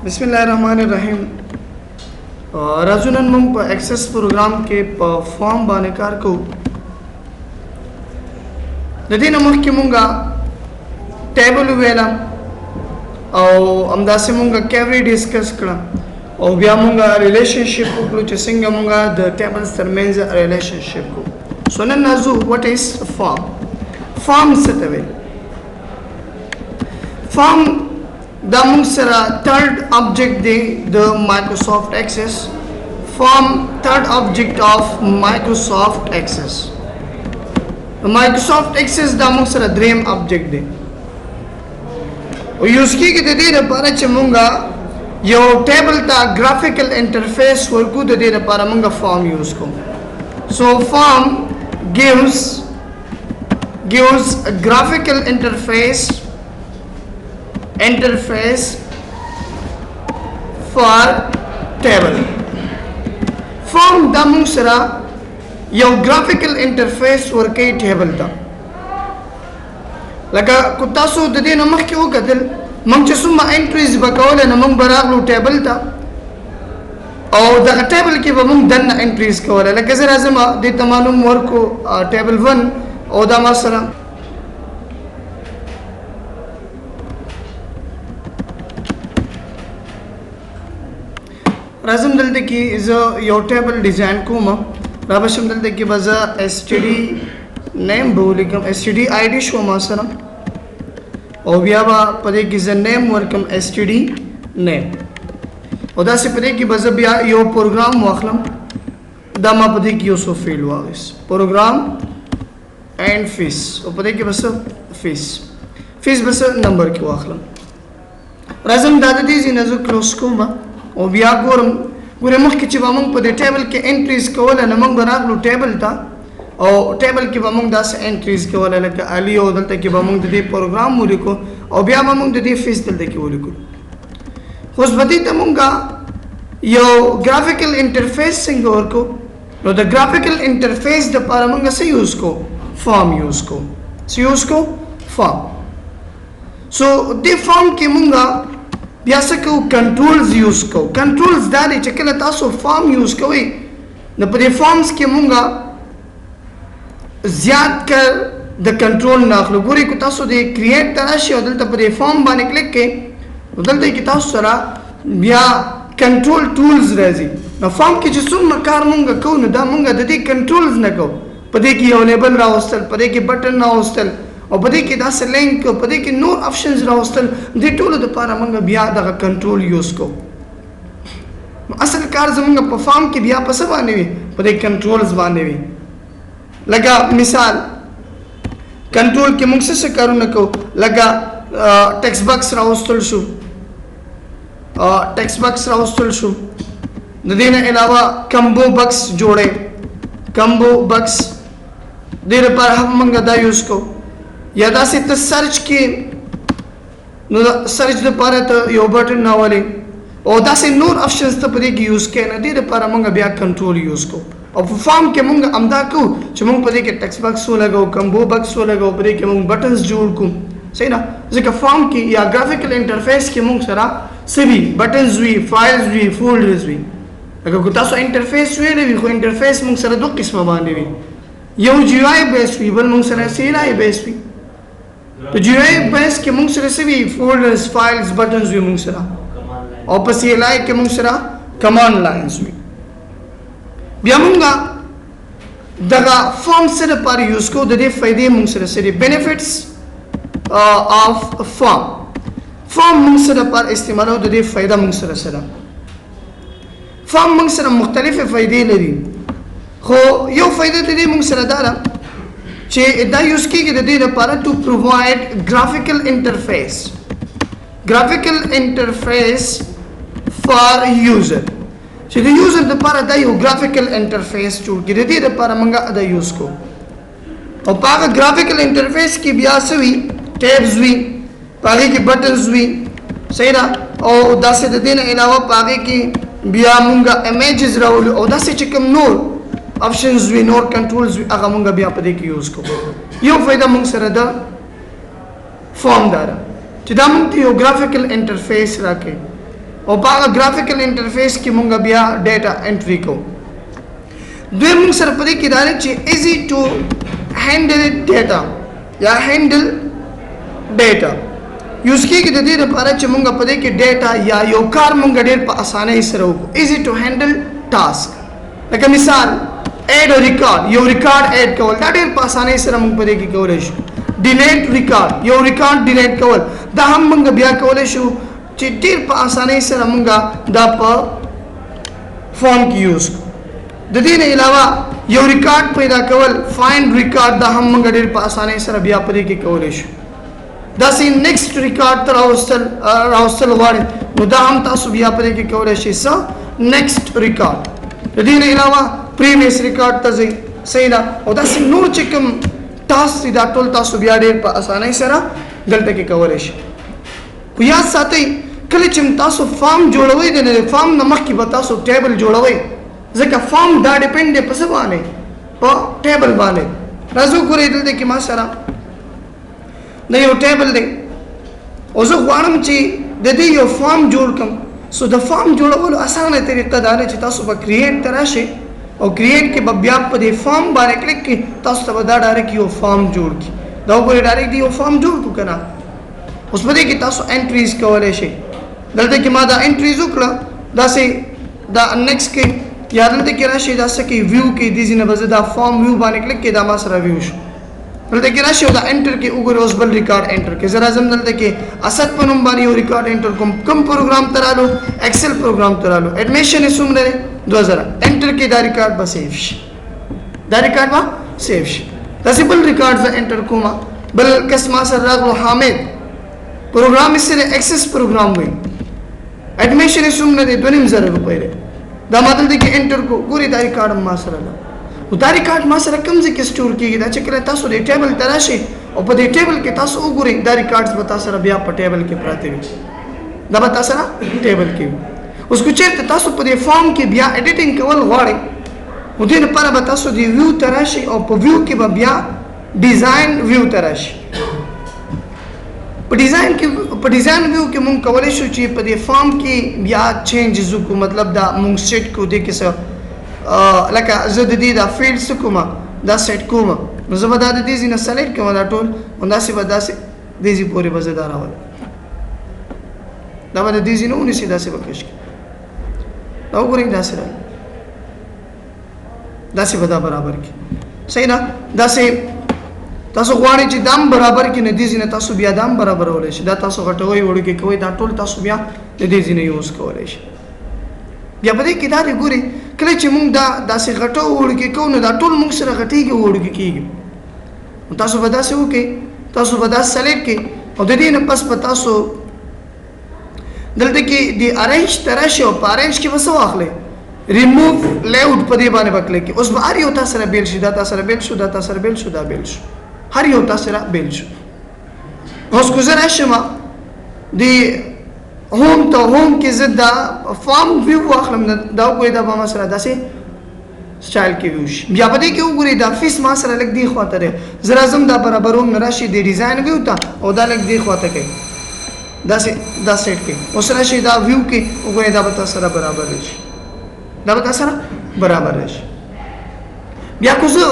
बिस्मिल्लाहिर्रहमानिर्रहीम। राजुनन मुंग पर एक्सेस प्रोग्राम के फॉर्म बानेकार को नदी नमक की मुंगा टेबल वेला और अमदासे मुंगा कैवरी डिस्कस करा और बिया मुंगा रिलेशनशिप को क्लू चिंगा मुंगा द टेबल्स दरमेंज रिलेशनशिप को सोनन नाजू व्हाट इज फॉर्म सतवे form Damung sera third object the Microsoft Access form third object of Microsoft Access. The Microsoft Access damung sera dream object de. use की के दे रे पारा चमुंगा यो table ta graphical interface work दे रे पारा मंगा form use को. So form gives a graphical interface for table. Form damung sera yo graphical interface work table ta laka kutasu dadi namak ki ugadil mang chusuma entries bakawala namang baraglu table ta aw da table ki bamung dan entries kawala laka zara zama de tamalum work table 1 aw da masara राजम दलते की इज यो table design कुमा राबशम दलते की बजा STD name बोलिकम STD ID show मासरम ओबियाबा पदे की ज नेम वर्कम एसटीडी नेम ओदा से पदे की बजा बिया यो प्रोग्राम वाखलम दामा पदे की यो सो फील्ड वागिस प्रोग्राम एंड फीस ओ पदे की बस फीस बस नंबर की वाखलम राजम दादी जी नजो क्लोज कुमा और बिया गोरे मुख की चिबामंग पदे टेबल के एंट्रीज के वाला नमंग बनागलू टेबल था और टेबल की बामंग दास एंट्रीज के वाला लगा अली और दलते की बामंग दे प्रोग्राम मुरी को और बिया बामंग दे फीस दलते की मुरी को खुश बदी तमुंगा यो ग्राफिकल इंटरफेस सिंगोर को know the graphical interface the पारमंगा से यूज को फॉर्म यूज को फॉर्म सो दे फॉर्म के मुंगा बियासा को कंट्रोल्स यूज को कंट्रोल्स दारे चकला तासो फॉर्म यूज को वे न पदे फॉर्म्स के मुंगा ज्यादा कर द कंट्रोल नाखलो गुरी को तासो दे क्रिएट तराशी और दलता पदे फॉर्म बाने क्लिक के दलता की तासो सरा बिया कंट्रोल टूल्स रहजी न फॉर्म की जिसुम मकार मुंगा को न दा मुंगा दे कंट्रोल्स न को पदे की अवेलेबल रहा होस्टल पदे की बटन ना होस्टल और पदे की दास लिंक पदे की नोर ऑप्शंस राउस्टल दे टूल द पारा मंगा बिया दा कंट्रोल यूज को असल कार जमंगा परफॉर्म की बिया पस बाने वी पदे कंट्रोल्स बाने वी लगा मिसाल कंट्रोल के मुंग से करू न को लगा टेक्स्ट बॉक्स राउस्टल शु नदीने अलावा कंबो बॉक्स जोड़े कंबो बॉक्स देर पर हम मंगा दा यूज को यदा से तो सर्च की सर्च द पारे तो यो बटन ना वाले और दा से नोर ऑप्शंस तो पदे की यूज के न दे पारा मंगा बिया कंट्रोल यूज को और फॉर्म के मंगा अमदा को चमंग पदे के टेक्स्ट बॉक्स हो लगाओ कंबो बॉक्स हो लगाओ पदे के मंग बटन्स जोड़ को सही ना जैसे फॉर्म की या ग्राफिकल इंटरफेस के मंग सरा सभी बटन्स हुई फाइल्स हुई फोल्डर्स हुई अगर को तासो इंटरफेस हुई रे को इंटरफेस मंग सरा दो किस्म बाने हुई यो जीआई बेस्ड हुई बल मंग सरा सीआई बेस्ड हुई तो जीआई बेस के मुंग सरा से भी फोल्डर्स फाइल्स बटन्स भी मुंग सरा और पस ये लाइक के मुंग सरा कमांड लाइंस भी बियामुंगा दगा फॉर्म से पर यूज को दे फायदे मुंग सरा से बेनिफिट्स ऑफ फॉर्म मुंग सरा पर इस्तेमाल हो दे फायदा मुंग सरा फॉर्म मुंग सरा मुख्तलिफ फायदे लरी खो यो फायदे दे मुंग सरा दारा चे दा यूज की के दे पारा to provide graphical interface for user चे द यूजर द पारा दा यो ग्राफिकल इंटरफेस टू के दे पारा मंगा दा यूज को और पागा ग्राफिकल इंटरफेस की ब्यास हुई टैब्स हुई पागे की बटन्स हुई सही ना और दा से दे ने अलावा पागे की बिया मंगा इमेजेस राउल और दा से चिकम नोर ऑप्शंस भी नोर कंट्रोल्स भी आगा मंगा बिया पदे की यूज को यो फायदा मंग सरदा फॉर्म दारा चिदा मंग थियो ग्राफिकल इंटरफेस राके او په ګرافیکل انټرفیس کې مونږ بیا ډیټا انټری کوو. دوی مونږ سره په دې کې دا چې ایزی ټو هینډل ډیټا یا هینډل ډیټا یوز کېږي د دې لپاره چې مونږ په دې کې ډیټا یا یو کار مونږ ډېر په اسانۍ سره وکړو. ایزی ټو هینډل ټاسک لکه مثال ایډ او ریکارډ، یو ریکارډ ایډ کول دا ډېر په اسانۍ سره مونږ په دې کې کولی شو. ډیلیټ ریکارډ، یو ریکارډ ډیلیټ کول دا هم مونږ بیا کولی شو چې ډېر په اسانۍ سره مونږ دا په فارم کې یوز کړو. د دې نه علاوه یو ریکارډ پیدا کول فایند ریکارډ دا هم مونږ ډېر په اسانۍ سره بیا په دې کې کولی شو. داسې نیکسټ ریکارډ ته راوستل غواړئ نو دا هم تاسو بیا په دې کې کولی شئ څه نیکسټ ریکارډ. د دې نه علاوه پریویس ریکارډ ته ځئ صحیح ده او داسې نور چې کوم ټاسک دي دا ټول تاسو بیا ډېر په اسانۍ سره دلته کې کولی شئ. خو یاد ساتئ کله چې تاسو فارم جوړوئ د فارم نه مخکې به تاسو ټیبل جوړوئ ځکه فارم دا ډیپینډ دی په څه باندې په ټیبل باندې. راځو ګورئ دلته کې ما سره دا یو ټیبل دی او زه غواړم چې د دې یو فارم جوړ کړم. سو د فارم جوړولو اسانه طریقه دا ده چې تاسو به کریټ ته راشئ او کریټ کې به بیا په دې فارم باندې کلیک کړئ تاسو ته به دا ډایرکټ یو فارم جوړ کړي. دا وګورئ ډایرکټ یو فارم جوړ کړو که نه. اوس په دې کې تاسو انټریز کولی شئ. دلته کې ما دا انټریز وکړه داسې دا نیکسټ کې یا دلته کې راشئ دا څه کې ویو کې دې ځینې به زه دا فارم ویو باندې کلیک کړئ دا ما سره ویو شو. دلته کې راشئ او دا انټر کې وګورئ اوس بل ریکارډ انټر کې زه راځم دلته کې اسد په نوم باندې یو ریکارډ انټر کوم. کوم پروګرام ته رالو؟ ایکسل پروګرام ته رالو. ایډمیشن یې څومره دی؟ 2000. انټر کې دا ریکارډ به سیو شي، دا ریکارډ به سیو شي. داسې بل ریکارډ زه انټر کوم. بل کس ما سره راغلو حامد، پروګرام یې سره ایکسس پروګرام وایي. ایډمیشن یې څومره دی؟ 2500 روپۍ دی. دا ما دلته کې انټر کو ګورئ دا ریکارډ ما سره ده. او دا ریکارډ ما سره کوم ځای کې سټور کېږي دا چې کله تاسو دې ټیبل ته راشئ او په دې ټیبل کې تاسو وګورئ دا ریکارډز به تاسو سره بیا په ټیبل کې پراته وي. دا به تاسو سره ټیبل کې وي. اوس که چېرته تاسو په دې فارم کې بیا ایډیټینګ کول غواړئ نو دې لپاره به تاسو دې ویو ته راشئ او په ویو کې به بیا ډیزاین ویو ته راشئ. په ډیزاین ویو کې مونږ کولی شو چې په دې فارم کې بیا چینجز وکړو. مطلب دا مونږ سیټ کړو دې کې څه لکه زه د دې دا فیلډ څه کوم دا سیټ کوم نو زه به دا د دې ځینې سلیکټ کوم دا ټول همداسې به داسې دې ځای پورې به زه دا راولم. دا به د دې ځای نه ونیسي داسې به کش کړي. دا وګورئ داسې راغلی داسې به دا برابر کړي. صحیح ده داسې تاسو غواړئ چې دام برابر کړي نه دې ځای نه تاسو بیا دام برابرولی شئ. دا تاسو غټوئ وړوکې کوئ دا ټول تاسو بیا د دې ځای نه یوز کولی شئ. بیا په دې کې دا دی ګورئ کله چې مونږ دا داسې غټو وړوکې کوو نو دا ټول مونږ سره غټېږي وړوکې کېږي. نو تاسو به داسې وکړئ تاسو به دا سلیکټ کړئ او د دې نه پس به تاسو دلته کې د ارینج ته راشئ او په ارینج کې به څه واخلئ ریموو لیاوټ په دې باندې به کلیک کړئ. اوس به هر یو تا سره بیل شي دا تا سره بیل شو دا تا سره بیل شو دا بیل شو هر یو تا سره بیل شو. اوس که زه راشم د هوم ته هوم کې زه دا فارم ویو واخلم دا وګورئ دا به ما سره داسې سټایل کې ویو شي. بیا په دې کې وګورئ دا فیس ما سره لږ دې خواته دی زه راځم دا برابروم نه راشي د ډیزاین ویو ته او دا لږ دې خواته کوي داسې دا سیټ کوي. اوس راشي دا ویو کې وګورئ دا به تاسو سره برابر راشي دا به تاسو سره برابر راشي. بیا که زه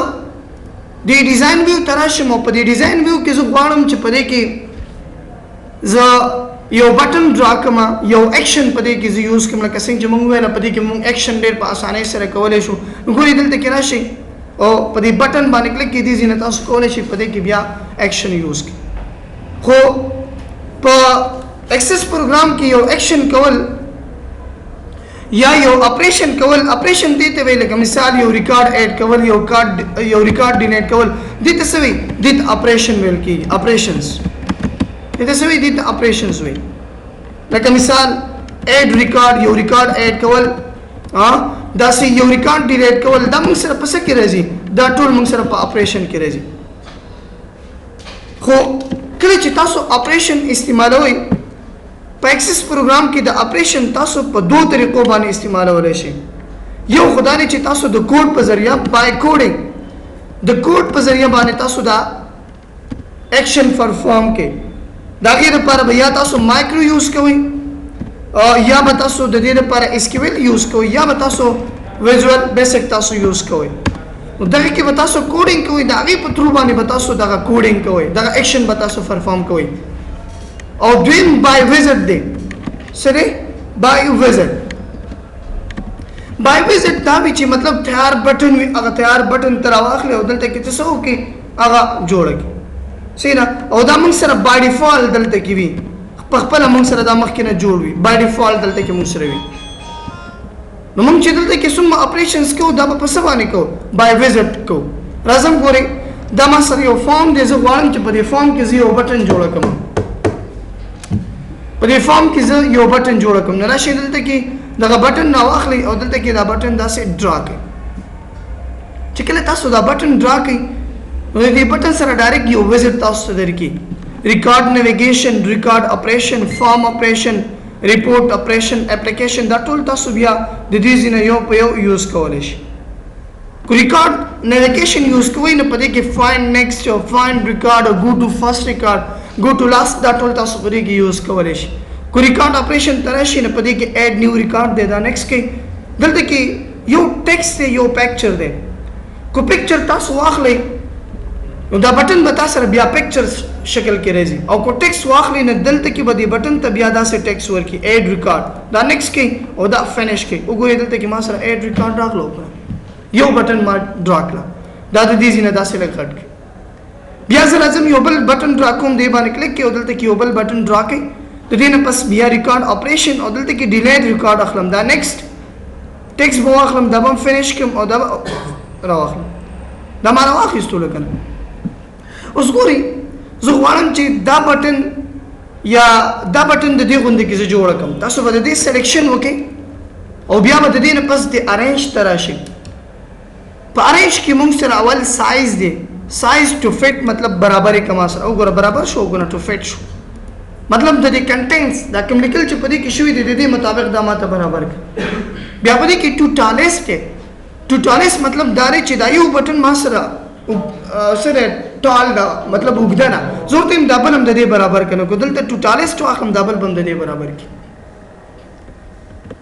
د ډیزاین ویو ته راشم او په دې ډیزاین ویو کې زه غواړم چې په دې کې زه یو بټن ډرا کړم یو ایکشن په دې کې زه یوز کړم لکه څنګه چې مونږ ویل په دې کې مونږ ایکشن ډېر په اسانۍ سره کولی شو. ګورئ دلته کې راشئ او په دې بټن باندې کلیک کړئ دې ځای نه تاسو کولی شئ په دې کې بیا ایکشن یوز کړئ. خو په ایکسس پروګرام کې یو ایکشن کول یا یو اپریشن کول اپریشن دې ته ویل لکه مثال یو ریکارډ ایډ کول یو ریکارډ ډیلیټ کول دې ته څه وایي دې ته اپریشن ویل کېږي. اپریشنز دې ته څه وایي دې ته اپریشنز وایي. لکه مثال ایډ ریکارډ یو ریکارډ ایډ کول داسې یو ریکارډ ډیلیټ کول دا موږ سره په څه کې راځي دا ټول موږ سره په اپریشن کې راځي. خو کله چې تاسو اپریشن استعمالوئ په ایکسس پروګرام کې د اپریشن تاسو په دوه طریقو باندې استعمالولی شئ. یو خو دا دی چې تاسو د کوډ په ذریعه بای کوډینګ د کوډ په ذریعه باندې تاسو دا ایکشن پرفارم کې د هغې لپاره به یا تاسو مایکرو یوز کوئ या به تاسو د دې لپاره SQL یوز کوئ یا به تاسو ویژوال بیسک تاسو یوز کوئ. نو دغه کې به تاسو کوډینګ کوئ، د هغې په تھرو باندې به تاسو دغه کوډینګ کوئ، دغه ایکشن به تاسو پرفارم کوئ. او دویم بای وزټ دی. څه دی؟ بای وزټ. بای وزټ دا وي چې مطلب تیار بټن وي، هغه تیار بټن ته راواخلئ او دلته کې څه وکړئ، هغه جوړه کړئ. صحیح ده؟ او دا موږ سره بای ډیفالټ دلته کې وي، په خپله موږ سره دا مخکې نه جوړ وي، بای ډیفالټ دلته کې موږ سره وي. نو موږ چې دلته کې څومره اپریشنز کوو دا به په څه باندې کوو؟ بای وزټ کوو. راځم ګورئ، دا ما سره یو فارم دی، زه غواړم چې په دې فارم کې زه یو بټن جوړه کړم. په دې فارم کې زه یو بټن جوړه کړم. نو راشئ دلته کې دغه بټن راواخلئ او دلته کې دا بټن داسې ډرا کړئ. چې کله تاسو دا بټن ډرا کړئ نو د دې بټن سره ډایرکټ یو وزټ تاسو ته درکړي. ریکارډ نیویګیشن، ریکارډ اپریشن، فارم اپریشن، ریپورټ اپریشن، اپلیکیشن، دا ټول تاسو بیا د دې ځینې یو په یو یوز کولی شئ. کو ریکارډ نیویګیشن یوز کوئ نو په دې کې فایند نیکسټ او فایند ریکارډ او ګو ټو فرست ریکارډ، ګو ټو لاست، دا ټول تاسو په دې کې یوز کولی شئ. کو ریکارډ اپریشن ته راشئ نو په دې کې ایډ نیو ریکارډ دی، دا نیکسټ کوئ. دلته کې یو ټیکسټ دی، یو پکچر دی. کو پکچر تاسو واخلئ نو دا بټن به تاسو سره بیا پکچر شکل کې راځي، او کو ټیکس واخلئ نو دلته کې به دې بټن ته بیا داسې ټیکس ورکړي، ایډ ریکارډ، دا نیکسټ کوئ او دا فینش کوئ. وګورئ دلته کې ما سره ایډ ریکارډ راغلو، یو بټن ما ډرا کړه، دا د دې ځینې داسې لږ غټ کړي. بیا زه راځم یو بل بټن ډرا کوم، دې باندې کلیک کوئ او دلته کې یو بل بټن ډرا کوئ. د دې نه پس بیا ریکارډ اپریشن او دلته کې ډیلیډ ریکارډ اخلم، دا نیکسټ ټیکس به واخلم، دا به فینش کړم او دا به راواخلم. دا ما راواخیستو لکه نه. اوس ګورئ زه غواړم چې دا بټن یا دا بټن د دې غوندې کې زه جوړه کړم. تاسو به د دې سلیکشن وکړئ او بیا به د دې نه پس د ارینج ته راشئ. په ارینج کې موږ سره اول سایز دی، سایز ټو فټ مطلب برابر یې کما سره وګوره، برابر شو، وګوره ټو فټ شو، مطلب د دې کنټینټس دا کوم لیکل چې په دې کې شوي دي د دې مطابق دا ماته برابر کړه. بیا په دې کې ټو ټالېسټ دی. ټو ټالېسټ مطلب دا دی چې دا یو بټن ما سره سره ټال دا مطلب اوږده نه، زه ورته یم دا بل هم د دې برابر کړم، کو دلته ټو ټالېسټ واخلم دا بل به هم د دې برابر کړي.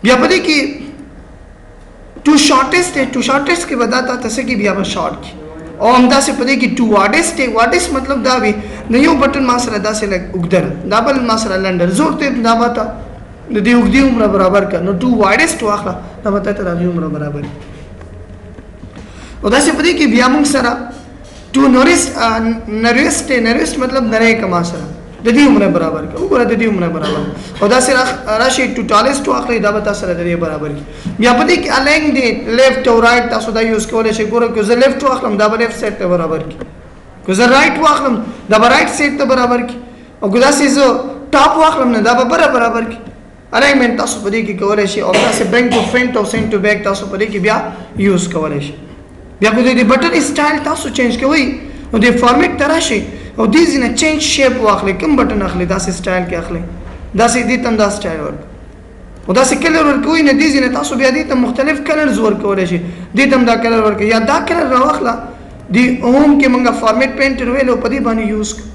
بیا په دې کې ټو شارټېسټ دی، ټو شارټېسټ کې به دا تا څه کې بیا به شارټ کړي. او همداسې په دې کې ټو واډېسټ دی. واډېسټ مطلب دا وي نو یو بټن ما سره داسې لږ اوږده نه، دا بل ما سره لنډه، زه ورته یم دا به ته د دې اوږدې عمره برابر کړه. نو ټو واډېسټ واخله، دا به ته د هغې عمره برابر کړي. او داسې په دې کې بیا موږ سره ټو نریسټ دی. نریسټ مطلب نری که ما سره د دې عمره برابر کړه، وګوره د دې عمره برابر. او داسې راشئ ټو ټالېسټ واخلئ، دا به تاسو سره د دې برابر کړي. بیا په دې کې الینګ دی، لیفټ او رایټ تاسو دا یوز کولی شئ. ګوره که زه لیفټ واخلم دا به لیفټ سایډ ته برابر کړي، که زه رایټ واخلم دا به رایټ سایډ ته برابر کړي، او که داسې زه ټاپ واخلم نه دا به برابر کړي. الینمنټ تاسو په دې کې کولی شئ، او داسې برنګ ټو فرنټ او سینټ ټو بیک تاسو په دې کې بیا یوز کولی شئ. بیا که د بټن سټایل تاسو چینج کوئ نو د فارمیټ ته راشئ او دې ځینې چینج شیپ واخلئ، کوم بټن اخلئ داسې سټایل کې اخلئ، داسې دې ته هم دا سټایل ورکړئ او داسې کلر ورکوئ نو دې ځینې تاسو بیا دې ته مختلف کلرز ورکولی شئ. دې ته هم دا کلر ورکړئ یا دا کلر راواخله، د هوم کې موږ فارمیټ پینټر ویلو په دې باندې یوز کړو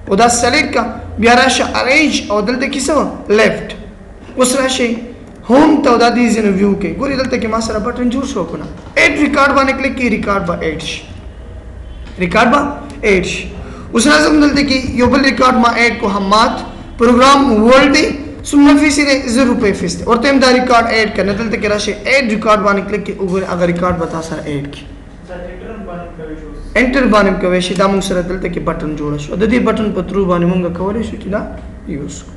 او دا سلیکټ کا. بیا راشه ارینج او دلته کې څه لیفټ. اوس راشئ होम ته دا دې ځینې ویو کې ګورئ دلته کې ما سره بټن جوړ شو کنه. ایډ ریکارډ باندې کلیک کړئ، ریکارډ به ایډ شي، ریکارډ به ایډ شي. اوس راځم دلته کې یو بل ریکارډ ما ایډ کو حماد پروګرام ورلډ دی، څومره فیصد دی؟ 0 روپۍ فیصد. ورته هم دا ریکارډ ایډ کړه، دلته کې راشئ ایډ ریکارډ باندې کلیک کړئ، وګورئ هغه ریکارډ به تاسو سره ایډ کړي. انټر باندې کوي شي دا موږ سره دلته کې بټن جوړ شو، د دې بټن په تھرو باندې موږ کولی شو چې دا یوز کړو.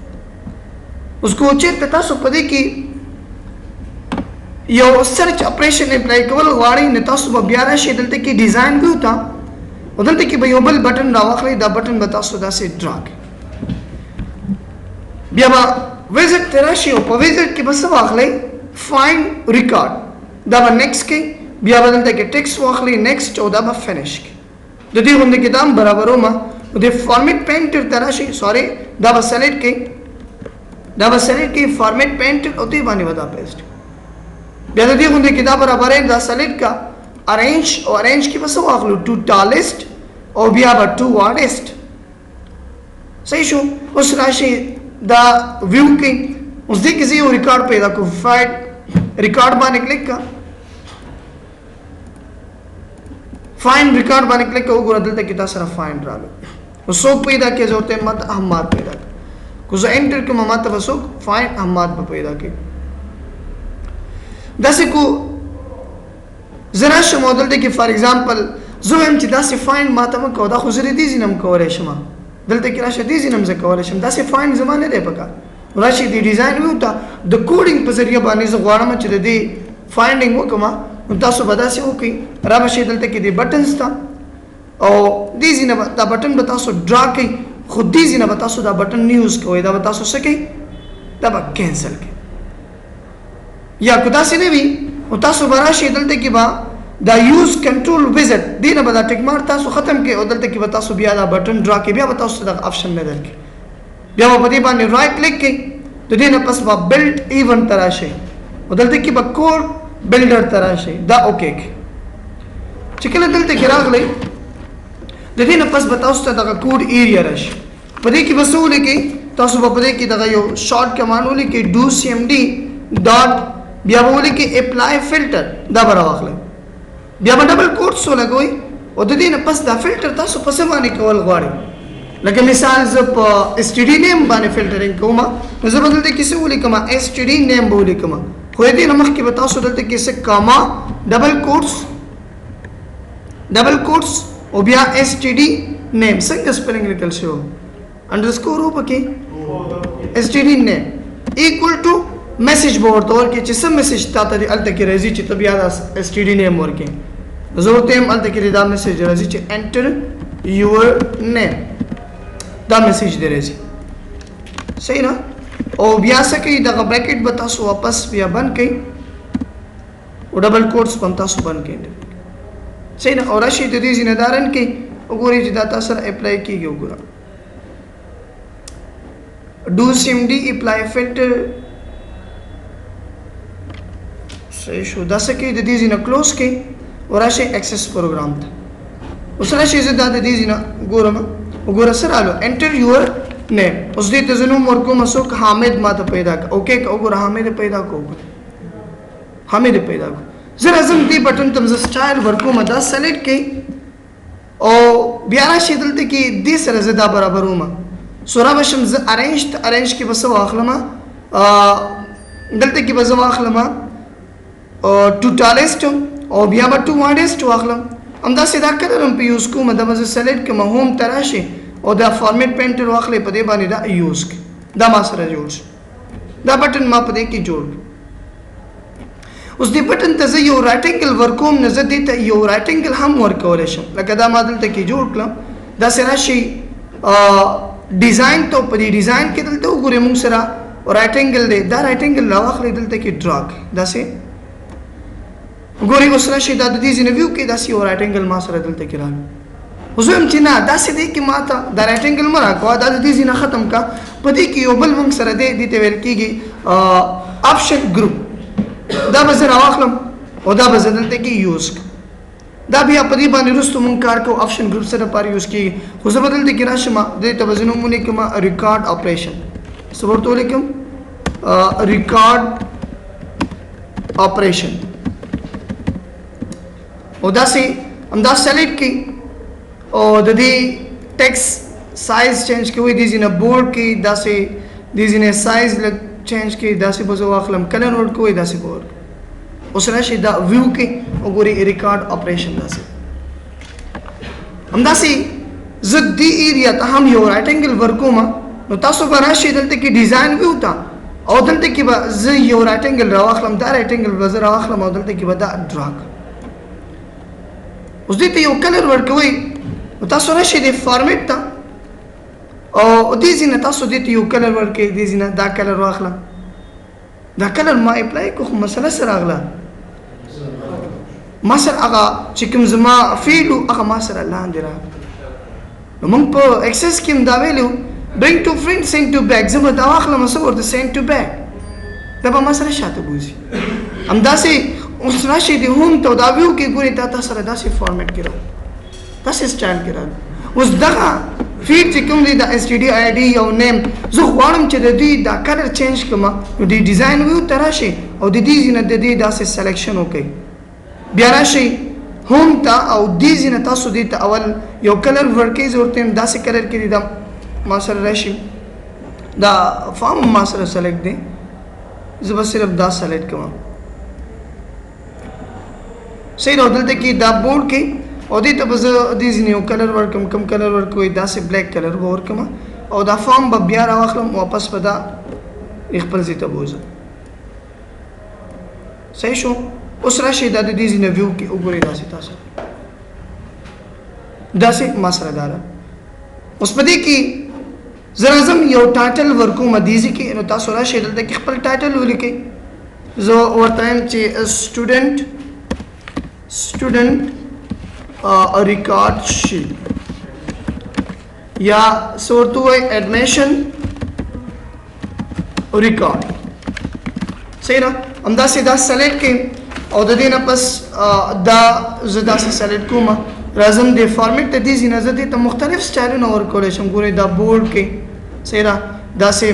اوس کو چېرته تاسو په دې کې یو سرچ اپریشن اپلای کول غواړئ نو تاسو به بیا راشئ دلته کې ډیزاین ویو ته او دلته کې به یو بل بټن راواخلئ، دا بټن به تاسو داسې ډرا کړئ. بیا به ویزټ ته راشئ او په ویزټ کې به څه واخلئ؟ فایند ریکارډ، دا به نیکسټ کوئ. بیا به دلته کې ټیکسټ واخلئ نیکسټ او دا به فینش کړئ. د دې غوندې کې دا هم برابرومه او د فارمیټ پینټر ته راشئ، سوري دا به سلیکټ کړئ، دا به سلیکټ کړئ فارمیټ پینټر او دې باندې به دا پیسټ. بیا د دې غوندې کې دا برابرې دا سلیکټ کا ارینج او ارینج کې به څه واخلو؟ ټو ټالېسټ او بیا به ټو واډېسټ. صحیح شو. اوس راشئ دا ویو کې اوس دې کې زه یو ریکارډ پیدا کوم فایل ریکارډ باندې کلیک کا فایند ریکارډ باندې کلیک کوو ګور دلته کې تاسو سره فایند راغلی اوس څوک پیدا کې ضرورت مت احمد پیدا کو زه انټر کوم ماته وسوک فایند احمد په پیدا کې داسې کو زرا شم دلته کې فار ایگزامپل زه هم چې داسې فایند ماته مکو دا خو زه دې زینم کولای شم دلته کې راشه دې زینم زه کولای شم داسې فایند زمانه دی پکا راشي دی ډیزاین وو ته د کوډینګ په ذریعہ باندې زه غواړم چې د دې فایندینګ وکم نو تاسو به داسې وکړئ را به شي دلته کې د بټنز ته او دې ځینه دا بټن به تاسو ډرا کړئ خو دې ځینه به تاسو دا بټن نه یوز کوئ دا به تاسو څه کوئ دا به کینسل کړئ یا که داسې نه وي نو تاسو به راشئ دلته کې به دا یوز کنټرول وزټ دې نه به دا ټیک مارک تاسو ختم کړئ او دلته کې به تاسو بیا دا بټن ډرا کړئ بیا به تاسو دا آپشن نه درکړي بیا به په دې باندې رائټ کلیک کړئ د دې نه پس به بلډ ایونټ ته راشئ او دلته کې به کوډ بلډر ته راشئ دا اوکې کړئ چې کله دلته کې راغلی د دې نه پس به تاسو ته دغه کوډ ایریا راشي په دې کې به څه ولیکئ تاسو به په دې کې دغه یو شارټ کمانډ ولیکئ ډو سی ایم ډي ډاټ بیا به ولیکئ اپلای فلټر دا به راواخلئ بیا به ډبل کوټس ولګوئ او د دې نه پس دا فلټر تاسو په څه باندې کول غواړئ لکه مثال زه په ایس ټي ډي نیم باندې فلټرینګ کوم نو زه به دلته کې څه ولیکم ایس ټي ډي نیم به ولیکم خو دې نه مخکې به تاسو دلته کې څه کاما ډبل کوټس او بیا ایس ټي ډي نیم څنګه سپیلنګ لیکل شوی انډرسکور وکړئ ایس ټي ډي نیم ایکوال ټو میسج به ورته ورکړئ چې څه میسج تا ته هلته کې راځي چې ته بیا دا ایس ټي ډي نیم ورکړې زه ورته یم هلته کې دا میسج راځي چې انټر یور نیم دا میسج دی راځي صحیح نه او بیا څه کوي دغه بریکټ به تاسو واپس بیا بند کړئ او ډبل کوټس به هم تاسو بند کړئ صحیح نه او راشئ د دې ځینې دا رن کړئ وګورئ چې دا تاسو سره اپلای کېږي وګوره ډو سی ایم ډي اپلای فلټر صحیح شو دا څه کوي د دې ځینې کلوز کړئ او راشئ ایکسس پروګرام ته اوس راشئ زه دا د دې ځینې ګورم وګوره سره الو انټر یور نیم اوس دې ته زه نوم ورکوم څوک حامد ماته پیدا کړه اوکې وګوره حامد پیدا کو حامد پیدا کو زه راځم دې بټن ته زه سټایل ورکوم دا سلیکټ کړئ او بیا راشئ دلته کې دې سره زه دا برابروم سو را به شم زه ارینج کې به څه واخلم دلته کې به زه واخلم ټو ټالېسټ او بیا به ټو واډېسټ واخلم همداسې دا کلر هم په یوز کوم دا به زه سلیکټ کړم هوم ته راشئ او دا فارمیټ پینټر واخلئ په دې باندې دا یوز کړئ دا ما سره جوړ شو دا بټن ما په دې کې جوړ اوس دې بټن ته زه یو رایټ انګل ورکوم نو زه دې ته یو رایټ انګل هم ورکولی شم لکه دا ما دلته کې جوړ کړم داسې راشئ ډیزاین ته په دې ډیزاین کې دلته وګورئ موږ سره رایټ انګل دی دا رایټ انګل راواخلئ دلته کې ډرا کړئ داسې وګورئ اوس راشئ دا د دې ځینې ویو کې داسې یو رایټ انګل ما سره دلته کې راغلی اوس وایم چې نه داسې دی کې ما ته دا رایټ انګل مه راکوه دا د دې ځینې ختم کا په دې کې یو بل موږ سره دی دې ته ویل کېږي آپشن ګروپ دا به زه راواخلم او دا به زه دلته کې یوز کړم دا بیا په دې باندې وروسته مونږ کار کوو آپشن ګروپ سره لپاره یوز کېږي خو زه به دلته کې راشم دې ته به زه نوم ولیکم ریکارډ اپریشن څه ورته ولیکم ریکارډ اپریشن او داسې همدا سلیکټ کړئ او د دې ټیکس سایز چینج کوئ دې ځینې بورډ کې داسې دې ځینې سایز لږ چینج کړئ داسې به زه واخلم کلر ورډ کوئ داسې به ورکړئ اوس راشئ دا ویو کې وګورئ ریکارډ اپریشن داسې همداسې زه دې ایریا ته هم یو رایټ انګل ورکوم نو تاسو به راشئ دلته کې ډیزاین ویو ته او دلته کې به زه یو رایټ انګل راواخلم دا رایټ انګل به زه راواخلم او دلته کې به دا ډرا کړم اوس دې ته یو کلر ورکوئ نو تاسو راشئ دې فارمیټ ته او دې ځینې تاسو دې ته یو کلر ورکړئ دې ځینې دا کلر واخله دا کلر ما اپلای کو خو مسله سره راغله ما سره هغه چې کوم زما فیل و هغه ما سره لاندې راغله نو موږ په ایکسس کې هم دا ویلو برینګ ټو فرینډ سینډ ټو بیک زه به دا واخلم څه ورته سینډ ټو بیک دا به ما سره شاته بوځي همداسې اوس راشئ د هوم ته دا ویو کې ګورئ دا تا سره داسې فارمیټ کې راغله داسې سټایل کې راغله اوس دغه فیلډ چې کوم دی د اس ټي ډي آی ډي یو نیم زه غواړم چې د دې دا کلر چینج کړم نو د ډیزاین ویو ته راشئ او د دې ځینه د دې داسې سلیکشن وکړئ بیا راشئ هوم ته او دې ځینه تاسو دې ته اول یو کلر ورکړئ زه ورته داسې کلر کې دی دا ما سره راشي دا فارم ما سره سلیکټ دی زه به صرف دا سلیکټ کوم صحیح نو دلته کې دا بورډ کې او دې ته به زه دې ځینې یو کلر ورکړم کوم کلر ورکوئ داسې بلیک کلر به ورکړم او دا فارم به بیا راواخلم واپس به دا خپل ځای ته بوځم صحیح شو اوس راشئ دا د دې ځینې ویو کې وګورئ داسې تاسو داسې ما سره دا ده اوس په دې کې زه راځم یو ټایټل ورکوم دې ځای کې نو تاسو راشئ دلته کې خپل ټایټل ولیکئ زه ورته یم چې سټوډنټ ریکارډ شیټ یا ورته وایي ایډمیشن ریکارډ صحیح ده همداسې دا سلیکټ کړئ او د دې نه پس دا زه داسې سلیکټ کوم راځم د فارمیټ ته دې ځای نه زه دې ته مختلف سټایلونه ورکولی شم ګورئ دا بورډ کې صحیح ده داسې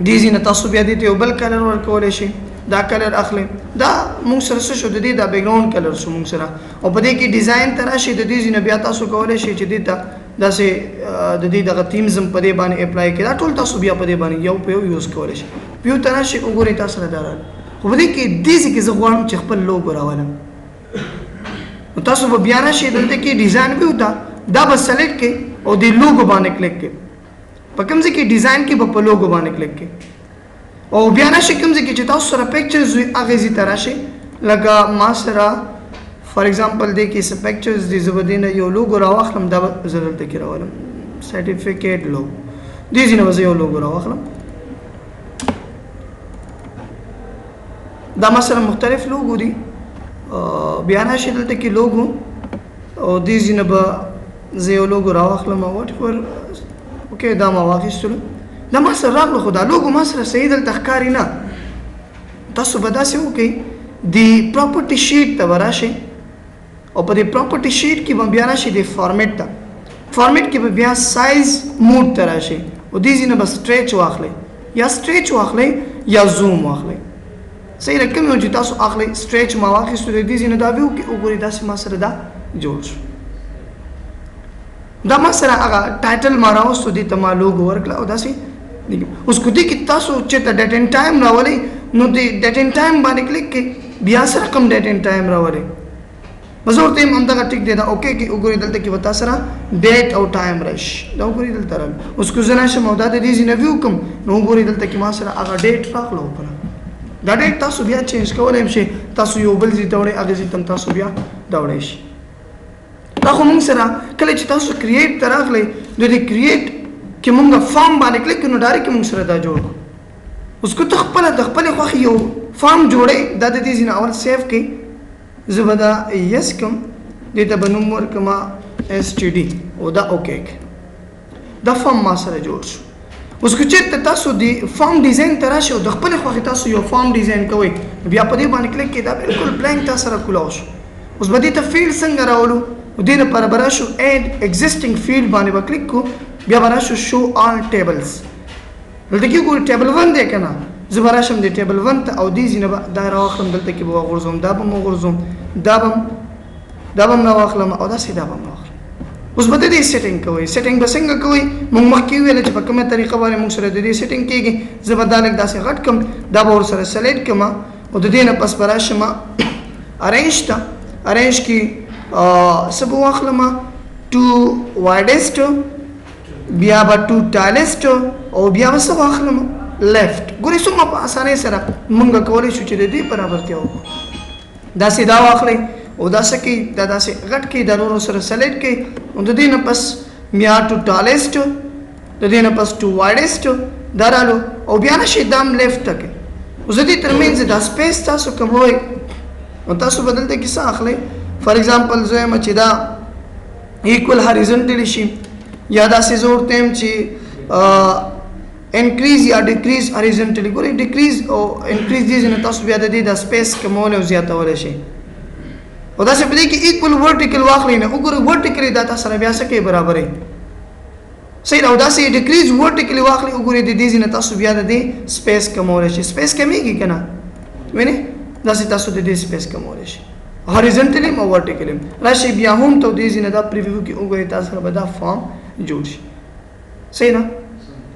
دې ځای نه تاسو بیا دې ته یو بل کلر ورکولی شئ دا کلر اخلي دا موږ سره څه شو د دې دا بیکګراوند کلر شو موږ سره او په دې کې ډیزاین ته راشي د دې ځینې بیا تاسو کولی شئ چې دې ته داسې د دې دغه تیمز هم په دې باندې اپلای کړئ دا ټول تاسو بیا په دې باندې یو په یو یوز کولی شئ ویو ته راشئ وګورئ تاسو سره دا راغلی خو په دې کې دې ځای کې زه غواړم چې خپل لوګو راولم نو تاسو به بیا راشئ دلته کې ډیزاین ویو ته دا به سلیکټ کړئ او د لوګو باندې کلیک کړئ په کوم ځای کې ډیزاین کې به په لوګو باندې کلیک کړئ او بیا راشئ کوم ځای کې چې تاسو سره پکچرز وي هغې ځای ته راشئ لکه ما سره فار ایگزامپل دې کې څه پکچرز دي زه به دې نه یو لوګو راواخلم دا به زه دلته کې راولم سرټیفیکیټ لوګو دې ځای نه به زه یو لوګو راواخلم دا ما سره مختلف لوګو دي بیا راشئ دلته کې لوګو او دې ځای نه به زه یو لوګو راواخلم واټ ایور اوکې دا ما واخیستلو دا ما سره راغله خو دا لوګو ما سره صحیح دلته ښکاري نه تاسو به داسې وکئ د پراپرټي شیټ ته به راشئ او په دې پراپرټي شیټ کې به بیا راشئ د فارمیټ ته فارمیټ کې به بیا سایز موډ ته راشئ او دې ځای نه به سټریچ واخلئ یا سټریچ واخلئ یا زوم واخلئ صحیح ده کوم یو چې تاسو اخلئ سټریچ ما واخیستو د دې ځای نه دا ویو کې وګورئ داسې ما سره دا جوړ شو دا ما سره هغه ټایټل ما راوستو دې ته ما لوګو ورکړه او داسې اوس کو دې کې تاسو چېرته ډیټ اینډ ټایم راولئ نو د ډیټ اینډ ټایم باندې کلیک کړئ بیا سره کوم ډیټ اینډ ټایم راولئ بس ورته یم همدغه ټیک دی دا اوکې کې وګورئ دلته کې به تا سره ډیټ او ټایم راشي دا وګورئ دلته راغلی اوس کو زه راشم او دا د دې ځای نه ویو کوم نو وګورئ دلته کې ما سره هغه ډیټ راغله وکړه دا ډیټ تاسو بیا چینج کولی شئ تاسو یو بل ځای ته وړئ هغې ځای ته هم تاسو بیا دا وړی شئ دا خو موږ سره کله چې تاسو کریټ ته راغلی نو د کریټ کې موږ فارم باندې کلیک کړو نو ډایرکټ موږ سره دا جوړ کړو اوس کو ته خپله د خپلې خوښې یو فارم جوړئ دا د دې ځای نه اول سیف کړئ زه به دا یس کوم دې ته به نوم ورکړم ایس ټي ډي او دا اوکې دا فارم ما سره جوړ شو اوس که چېرته تاسو د فارم ډیزاین ته راشئ او د خپلې خوښې تاسو یو فارم ډیزاین کوئ بیا په دې باندې کلیک کړئ دا بلکل بلینک تا سره کولاو شو اوس به دې ته فیلډ څنګه راولو دې لپاره به راشو ایډ ایگزسټینګ فیلډ باندې به کلیک کړو بیا به راشو شو آل ټیبلز دلته کې ګورئ ټیبل 1 دی که نه زه به راشم د ټیبل 1 ته او دې ځای نه به دا راواخلم دلته کې به وغورځوم دا به م وغورځوم دا به م راواخلم او داسې دا به م راواخلم اوس به د دې سیټینګ کوئ سیټینګ به څنګه کوئ موږ مخکې وویله چې په کومه طریقه باندې موږ سره د دې سیټینګ کېږي زه به دا لږ داسې غټ کړم دا به ورسره سلیکټ کړم او د دې نه پس به راشم ارینج ته ارینج کې څه به واخلم ټو وایډسټ بیا به ټو ټالسټ او بیا به څه واخلم لیفټ ګورئ څومره په اسانۍ سره موږ کولی شو چې د دې برابرتیا وکړو داسې دا واخلئ او دا څه کوي دا داسې غټ کوي دا نورو سره سلیکټ کوي نو د دې نه پس بیا ټو ټالسټ د دې نه پس ټو وایډسټ دا رالو او بیا راشئ دا هم لیفټ ته کوي اوس د دې ترمنځ دا سپیس تاسو کموئ نو تاسو به دلته کې څه اخلئ فار ایگزامپل زه یم چې دا ایکول هاریزنټلی شي یا داسې زه ورته یم چې انکریز یا ډیکریز هاریزنټلی ګورئ ډیکریز او انکریز دې ځای نه تاسو بیا د دې دا سپیس کمولی او زیاتولی شئ او داسې په دې کې ایکول ورټیکل واخلئ نه وګورئ ورټیکلی دا تا سره بیا څه کوي برابرئ صحیح او داسې ډیکریز ورټیکلی واخلي وګورئ د دې ځینې تاسو بیا د دې سپیس کمولی شي سپیس کمیږي که نه وینئ داسې تاسو د دې سپیس کمولی شي هاریزنټلی او ورټیکلی راشي بیا هم ته دې ځینې دا پریویو کې وګورئ تاسو سره به دا فارم جوړ شي صحیح نه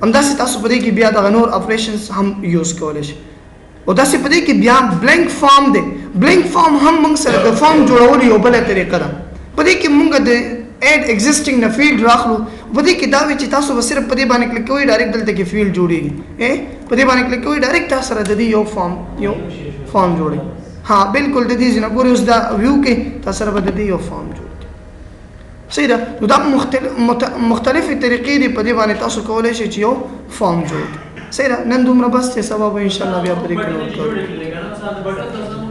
همداسې تاسو په دې کې بیا دغه نور اپریشنز هم یوز کولی شي او داسې په دې کې بیا بلینک فارم دی بلینک فارم هم موږ سره د فارم جوړولو یو بله طریقه ده په دې کې موږ د ایډ ایگزیسټینګ نه فیلډ راخلو په دې کې دا وي چې تاسو به صرف په دې باندې کلیک کوئ ډایرکټ دلته کې فیلډ جوړېږي په دې باندې کلیک کوئ ډایرکټ تاسو سره د دې یو فارم جوړي ها بالکل د دې ځینې ګورئ اوس دا ویو کې تاسو سره به د دې یو فارم جوړ صحیح ده نو دا مختلفې طریقې دي په دې باندې تاسو کولی شئ چې یو فارم جوړ صحیح ده نن دومره بس چې سبا به انشاءالله بیا په دې کې نور کوو